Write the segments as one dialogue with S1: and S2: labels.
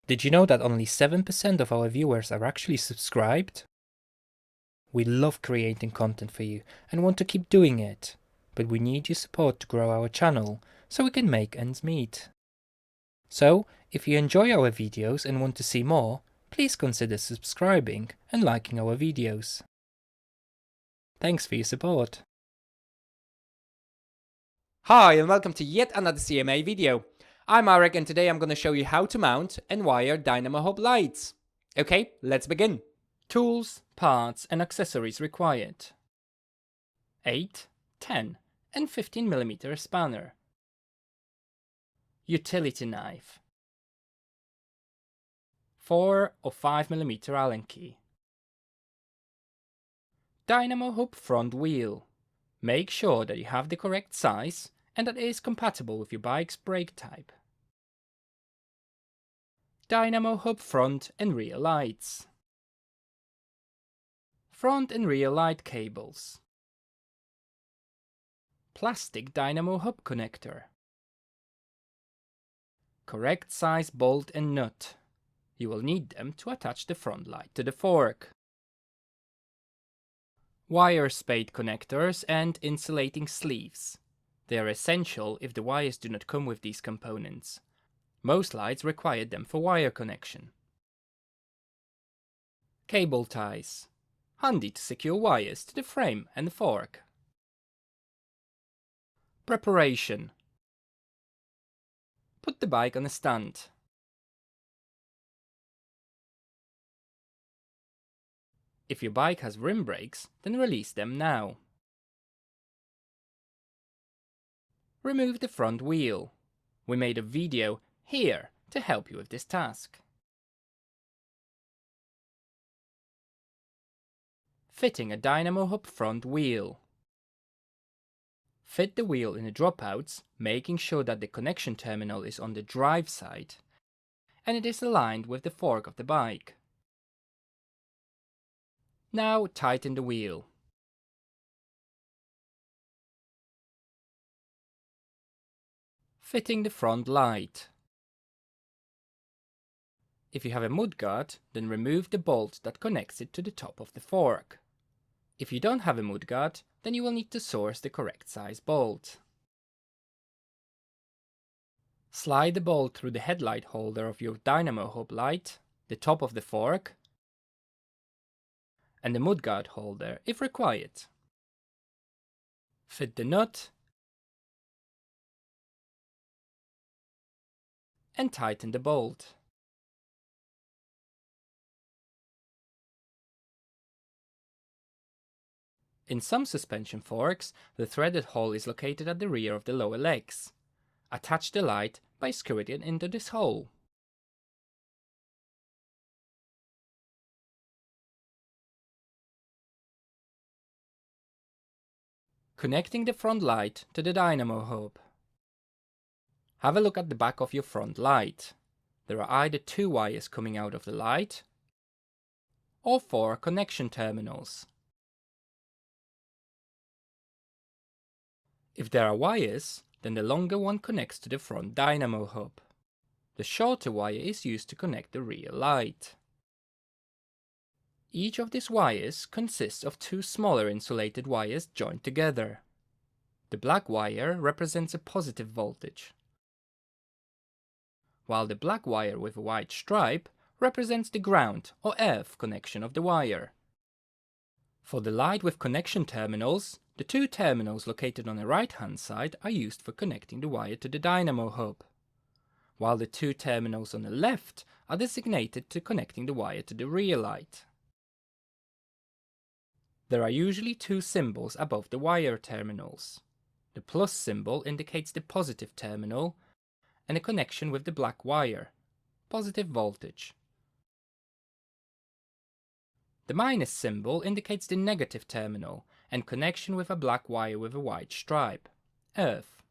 S1: Did you know that only 7% of our viewers are actually subscribed? We love creating content for you and want to keep doing it, but we need your support to grow our channel so we can make ends meet. So, if you enjoy our videos and want to see more, please consider subscribing and liking our videos. Thanks for your support.
S2: Hi and welcome to yet another CMA video. I'm Marek and today I'm going to show you how to mount and wire Dynamo Hub lights. Okay, let's begin.
S1: Tools, parts and accessories required. 8, 10 and 15mm spanner. Utility knife. 4 or 5mm Allen key. Dynamo Hub front wheel. Make sure that you have the correct size and that it is compatible with your bike's brake type. Dynamo Hub front and rear lights. Front and rear light cables. Plastic Dynamo Hub connector. Correct size bolt and nut. You will need them to attach the front light to the fork. Wire spade connectors and insulating sleeves. They are essential if the wires do not come with these components. Most lights require them for wire connection. Cable ties. Handy to secure wires to the frame and the fork. Preparation. Put the bike on a stand. If your bike has rim brakes, then release them now. Remove the front wheel. We made a video here to help you with this task. Fitting a Dynamo Hub front wheel. Fit the wheel in the dropouts, making sure that the connection terminal is on the drive side and it is aligned with the fork of the bike. Now tighten the wheel. Fitting the front light. If you have a mudguard, then remove the bolt that connects it to the top of the fork. If you don't have a mudguard, then you will need to source the correct size bolt. Slide the bolt through the headlight holder of your Dynamo Hub light, the top of the fork, and the mudguard holder if required. Fit the nut and tighten the bolt. In some suspension forks, the threaded hole is located at the rear of the lower legs. Attach the light by screwing it into this hole. Connecting the front light to the Dynamo Hub. Have a look at the back of your front light. There are either 2 wires coming out of the light or 4 connection terminals. If there are wires, then the longer one connects to the front Dynamo Hub. The shorter wire is used to connect the rear light. Each of these wires consists of 2 smaller insulated wires joined together. The black wire represents a positive voltage, while the black wire with a white stripe represents the ground or earth connection of the wire. For the light with connection terminals, the 2 terminals located on the right-hand side are used for connecting the wire to the Dynamo Hub, while the 2 terminals on the left are designated to connecting the wire to the rear light. There are usually 2 symbols above the wire terminals. The plus symbol indicates the positive terminal and a connection with the black wire, positive voltage. The minus symbol indicates the negative terminal and connection with a black wire with a white stripe, earth.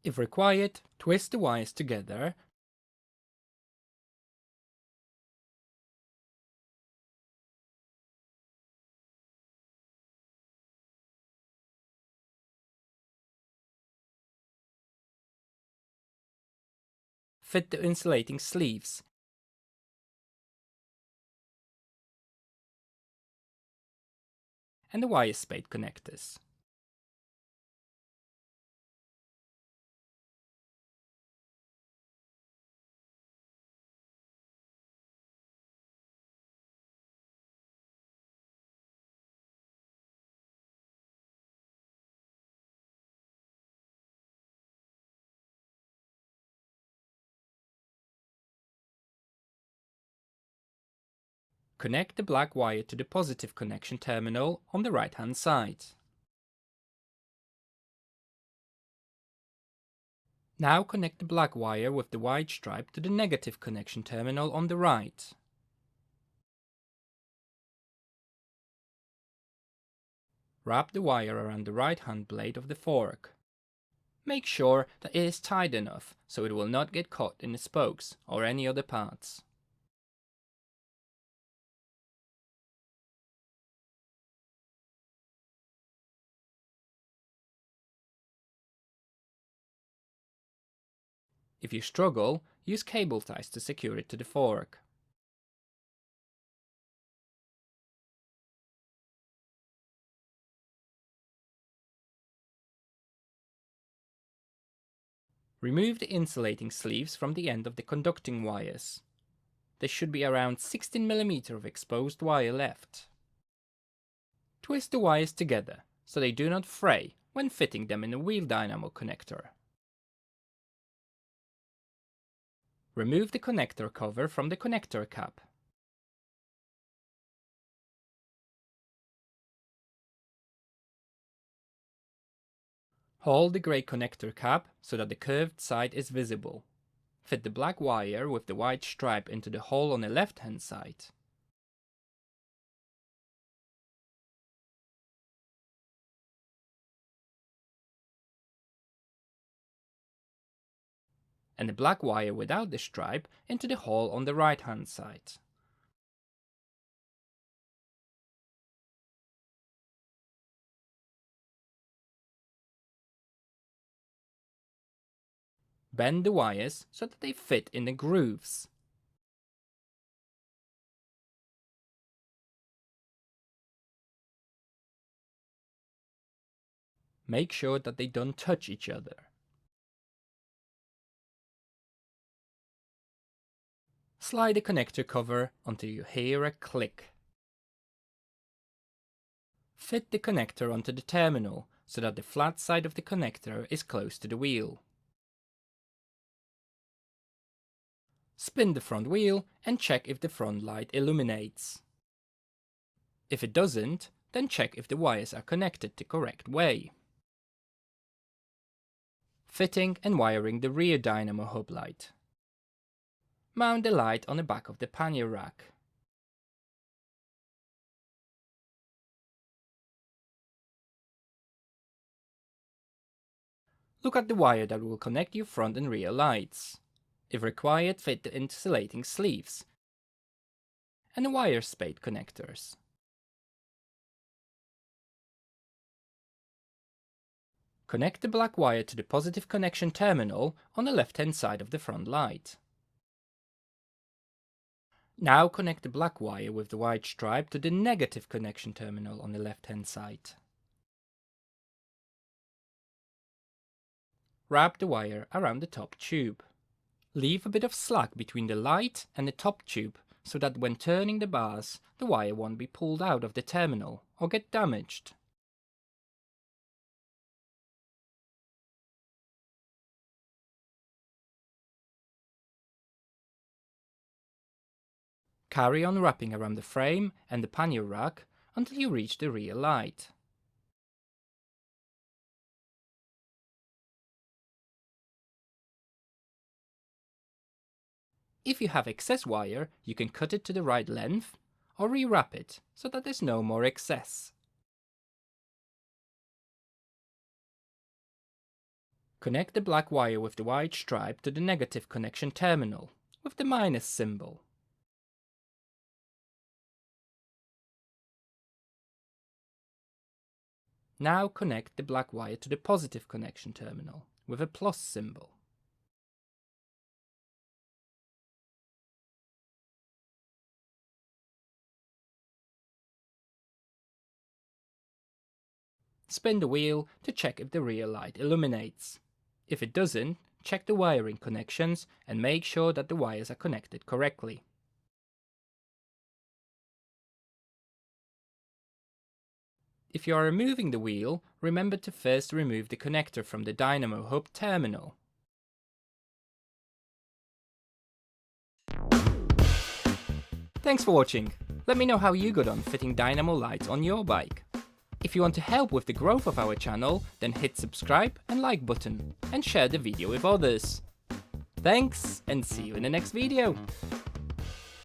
S1: If required, twist the wires together Fit the insulating sleeves and the wire spade connectors. Connect the black wire to the positive connection terminal on the right hand side. Now connect the black wire with the white stripe to the negative connection terminal on the right. Wrap the wire around the right hand blade of the fork. Make sure that it is tight enough so it will not get caught in the spokes or any other parts. If you struggle, use cable ties to secure it to the fork. Remove the insulating sleeves from the end of the conducting wires. There should be around 16 mm of exposed wire left. Twist the wires together so they do not fray when fitting them in a wheel dynamo connector. Remove the connector cover from the connector cap. Hold the grey connector cap so that the curved side is visible. Fit the black wire with the white stripe into the hole on the left hand side. And the black wire without the stripe into the hole on the right hand side. Bend the wires so that they fit in the grooves. Make sure that they don't touch each other. Slide the connector cover until you hear a click. Fit the connector onto the terminal so that the flat side of the connector is close to the wheel. Spin the front wheel and check if the front light illuminates. If it doesn't, then check if the wires are connected the correct way. Fitting and wiring the rear dynamo hub light. Mount the light on the back of the pannier rack. Look at the wire that will connect your front and rear lights. If required, fit the insulating sleeves and the wire spade connectors. Connect the black wire to the positive connection terminal on the left hand side of the front light. Now connect the black wire with the white stripe to the negative connection terminal on the left hand side. Wrap the wire around the top tube. Leave a bit of slack between the light and the top tube so that when turning the bars, the wire won't be pulled out of the terminal or get damaged. Carry on wrapping around the frame and the pannier rack until you reach the rear light. If you have excess wire, you can cut it to the right length or rewrap it so that there's no more excess. Connect the black wire with the white stripe to the negative connection terminal with the minus symbol. Now connect the black wire to the positive connection terminal with a plus symbol. Spin the wheel to check if the rear light illuminates. If it doesn't, check the wiring connections and make sure that the wires are connected correctly. If you are removing the wheel, remember to first remove the connector from the Dynamo hub terminal. Thanks for watching. Let me know how you got on fitting Dynamo lights on your bike. If you want to help with the growth of our channel, then hit subscribe and like button and share the video with others. Thanks and see you in the next video.